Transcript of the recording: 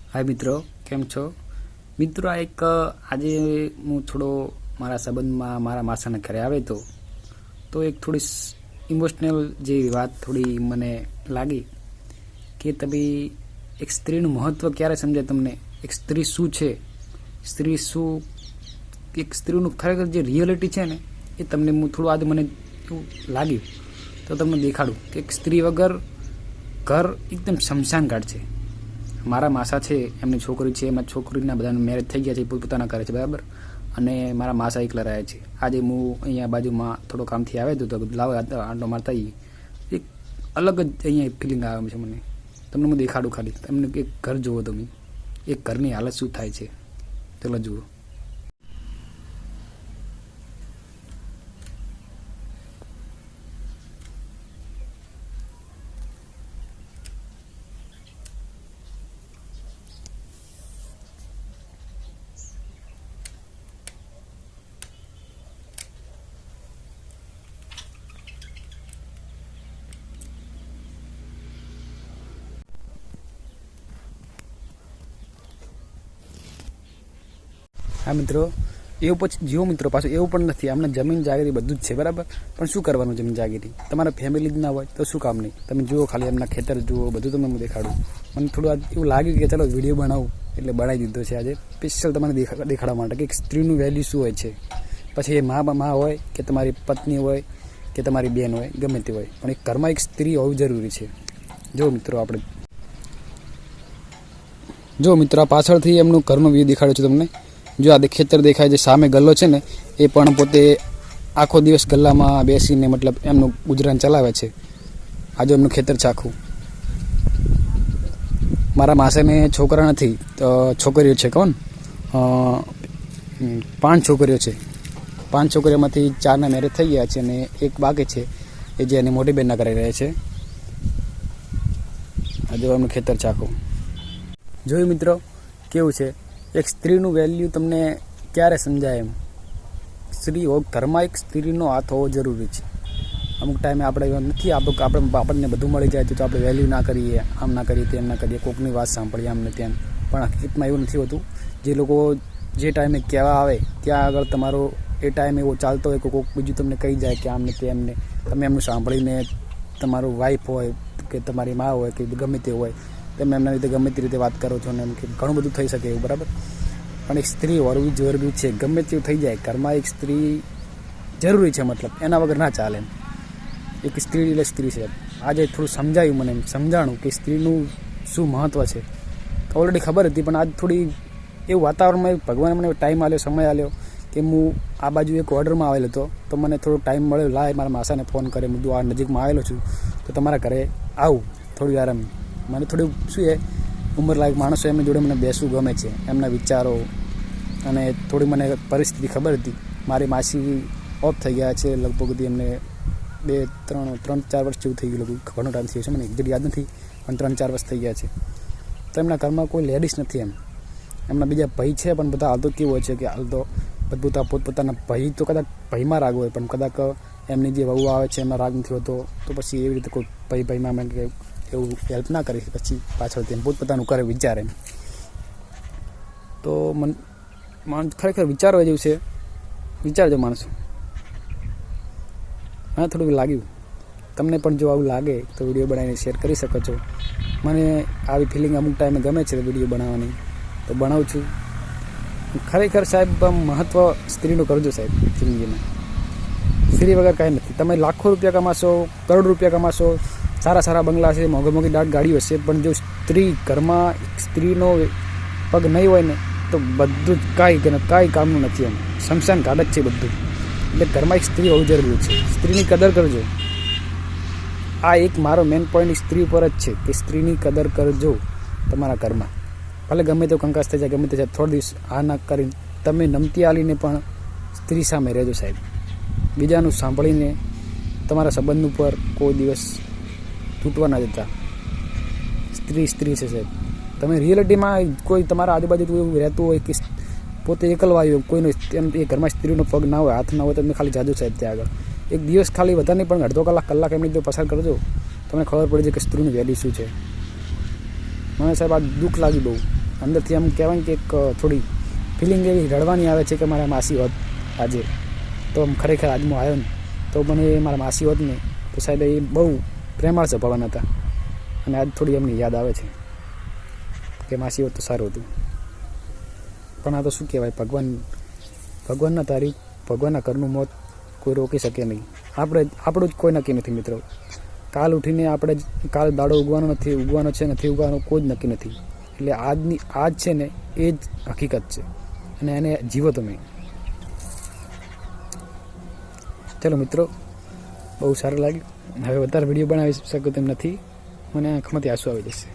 हाय मित्रों, केम छो? मित्रों, आ एक आज हूँ थोड़ो मारा संबंध में मारा मासा ने घरे आवे तो एक थोड़ी इमोशनल जी बात थोड़ी मने लागी कि तभी एक स्त्री महत्व क्यारे समझे तमने एक स्त्री शू छे, स्त्री शू एक स्त्री खरेखर जे रियलिटी है ने ए तमने थोड़ा आज मने लाग्યું तो तमने देखाड़ू कि एक स्त्री वगर घर एकदम शमशान घाट है। मारा मासा है एमनी छोकरी है, एम छोकरीना बधा मैरेज थई गया है, पोतपोताना करे छे बराबर। अने मारा मासा एकला रहे छे। आज हूँ अहींया बाजुमां थोड़ो कामथी आवे तो लाव आंटो मारता एक अलग ज अहींया फीलिंग आवे छे मने। तमने हूँ देखाडું खाली तमने एक घर जुओ, तमे एक घरनी हालत शुं थाय छे चलो जुओ। हाँ मित्रों, एवं पछी जो मित्रों पाछुं एवं पण नथी। आमने जमीन जागीरी बधुं ज छे बराबर, पण शुं करवानुं जमीन जागीरी? तमारा फेमिली ज ना होय तो शुं कामनी? तमे जुओ खाली एमना खेतर जुओ, बधुं तमने हुं देखाडुं। मने थोडुं आज एवुं लाग्युं कि चलो विडियो बनावुं એટલે બનાવી દીધો છે આજે સ્પેશિયલ તમને દેખાડવા માટે કે સ્ત્રીનું વેલ્યુ શું હોય છે। પછી એ મા હોય કે તમારી પત્ની હોય કે તમારી બેન હોય, ગમે તે હોય, પણ એક ઘરમાં એક સ્ત્રી હોવી જરૂરી છે। જો મિત્રો આ પાછળથી એમનું ઘરનો વ્યૂ દેખાડું છું તમને। जो आ खेतर देखाय छे, सामे गल्लो छे ने ए पण पोते आखो दिवस गल्लामां बेसीने मतलब एमनुं गुजरान चलावे छे। आज एमनुं खेतर छे आखुं। मारा मासाने छोकरा नथी तो छोकरीओ छे। कोण 5 छोकरीओ छे। 5 छोकरीओमांथी 4 ना मैरेज थई गया छे अने एक बाकी छे ए जे एनी मोटी बेनना कराई रह्या छे। आज एमनुं खेतर छे आखुं। जोयुं मित्रों केवुं छे एक स्त्रीનું વેલ્યુ તમને ક્યારે સમજાય એમ? સ્ત્રી હો ઘરમાં એક સ્ત્રીનો હાથ હોવો જરૂરી છે। અમુક ટાઈમે આપણે નથી આપણને બધું મળી જાય તો આપણે વેલ્યુ ના કરીએ, આમ ના કરીએ, તેમ ના કરીએ, કોકની વાત સાંભળીએ આમને તેમ, પણ હકીકતમાં એવું નથી હોતું। જે લોકો જે ટાઈમે કહેવા આવે ત્યાં આગળ તમારો એ ટાઈમ એવો ચાલતો હોય કે કોક બીજું તમને કહી જાય કે આમને તેમને, તમે એમનું સાંભળીને તમારું વાઈફ હોય કે તમારી મા હોય કે ગમે તે હોય તમે એમના રીતે ગમે તે રીતે વાત કરો છો ને એમ કે ઘણું બધું થઈ શકે એવું બરાબર। પણ એક સ્ત્રી હોવી જરૂરી છે। ગમે તેવું થઈ જાય ઘરમાં એક સ્ત્રી જરૂરી છે, मतलब એના વગર ના ચાલે એમ। એક સ્ત્રી એટલે સ્ત્રી છે। આજે થોડું સમજાયું, મને એમ સમજાણું કે સ્ત્રીનું શું મહત્ત્વ છે। ઓલરેડી ખબર હતી પણ આજ થોડી એવું વાતાવરણમાં ભગવાને મને ટાઈમ આપ્યો, સમય આપ્યો કે હું આ બાજુ એક ઓર્ડરમાં આવેલો હતો તો મને થોડો ટાઈમ મળ્યો। લાય મારા માસાને ફોન કરે, હું આ નજીકમાં આવેલો છું તો તમારા ઘરે આવું થોડી વાર એમ। મને થોડું શું છે ઉંમરલાયક માણસો એમની જોડે મને બેસવું ગમે છે, એમના વિચારો અને થોડી મને પરિસ્થિતિ ખબર હતી। મારી માસી ઓફ થઈ ગયા છે લગભગ એમને 3-4 વર્ષ જેવું થઈ ગયું, ઘણો ટાઈમ થયો છે, મને એક્ઝેક્ટ યાદ નથી પણ 3-4 વર્ષ થઈ ગયા છે। તો એમના ઘરમાં કોઈ લેડીઝ નથી એમ। એમના બીજા ભાઈ છે પણ બધા હાલ તો કેવું હોય છે કે હાલ તો બધા પોતપોતાના ભાઈ તો કદાચ ભાઈમાં રાગ હોય પણ કદાચ એમની જે વહુ આવે છે એમાં રાગ નથી હોતો તો પછી એવી રીતે કોઈ ભાઈમાં એમ કે એવું હેલ્પ ના કરી પછી પાછળથી એમ પોતપોતાનું કરે વિચારે એમ। તો માણસ ખરેખર વિચારવા જેવું છે, વિચારજો માણસો। મને થોડું લાગ્યું, તમને પણ જો આવું લાગે તો વિડીયો બનાવીને શેર કરી શકો છો। મને આવી ફિલિંગ અમુક ટાઈમે ગમે છે વિડીયો બનાવવાની તો બનાવું છું। ખરેખર સાહેબ મહત્ત્વ સ્ત્રીનું કરજો સાહેબ જિંદગીમાં। સ્ત્રી વગર કાંઈ નથી। તમે લાખો રૂપિયા કમાશો, કરોડ રૂપિયા કમાશો, સારા સારા બંગલા છે, મોંઘી ગાડીઓ છે, પણ જો સ્ત્રી ઘરમાં સ્ત્રીનો પગ નહીં હોય ને તો બધું જ કાંઈ કામનું નથી એમ। શમશાન ઘાટ જ છે બધું। એટલે ઘરમાં એક સ્ત્રી હોવી જરૂરી છે। સ્ત્રીની કદર કરજો। આ એક મારો મેઇન પોઈન્ટ સ્ત્રી પર જ છે કે સ્ત્રીની કદર કરજો તમારા ઘરમાં। ભલે ગમે તો કંકાસ થઈ જાય, ગમે તે જાય, થોડા દિવસ આ ના કરીને તમે નમતી આલીને પણ સ્ત્રી સામે રહેજો સાહેબ। બીજાનું સાંભળીને તમારા સંબંધ ઉપર કોઈ દિવસ તૂટવા ના દેતા। સ્ત્રી છે સાહેબ। તમે રિયાલિટીમાં કોઈ તમારા આજુબાજુ એવું રહેતું હોય કે પોતે એકલવાયું કોઈનો એમ એ ઘરમાં સ્ત્રીનો પગ ના હોય, હાથ ના હોય, તમે ખાલી જાજો સાહેબ ત્યાં આગળ એક દિવસ ખાલી વધારે નહીં પણ અડધો કલાક એમની જો પસાર કરજો તમને ખબર પડી જાય કે સ્ત્રીનું વેલ્યુ શું છે। મને સાહેબ આ દુઃખ લાગ્યું બહુ અંદરથી આમ કહેવાય કે એક થોડી ફિલિંગ એવી રડવાની આવે છે કે મારા માસી હોત આજે, તો આમ ખરેખર આજ હું આવ્યો ને તો મને મારા માસી હોત ને તો સાહેબ એ બહુ પ્રેમાળ સ્વભાવના હતા, અને આજ થોડી એમની યાદ આવે છે કે માસી હોત તો સારું હતું. પણ આ તો શું કહેવાય, ભગવાનના તારીખ, ભગવાનના ઘરનું મોત કોઈ રોકી શકે નહીં. આપણું જ કોઈ નક્કી નથી મિત્રો. કાલ ઉઠીને આપણે કાલ દાડો ઉગવાનો છે નથી ઉગવાનો કોઈ જ નક્કી નથી. એટલે આજ છે ને એ જ હકીકત છે, અને એને જીવો તમે. ચલો મિત્રો, બહુ સારું લાગ્યું. હવે વધારે વિડીયો બનાવી શકું તેમ નથી, મને આંખમાંથી આંસુ આવી જશે.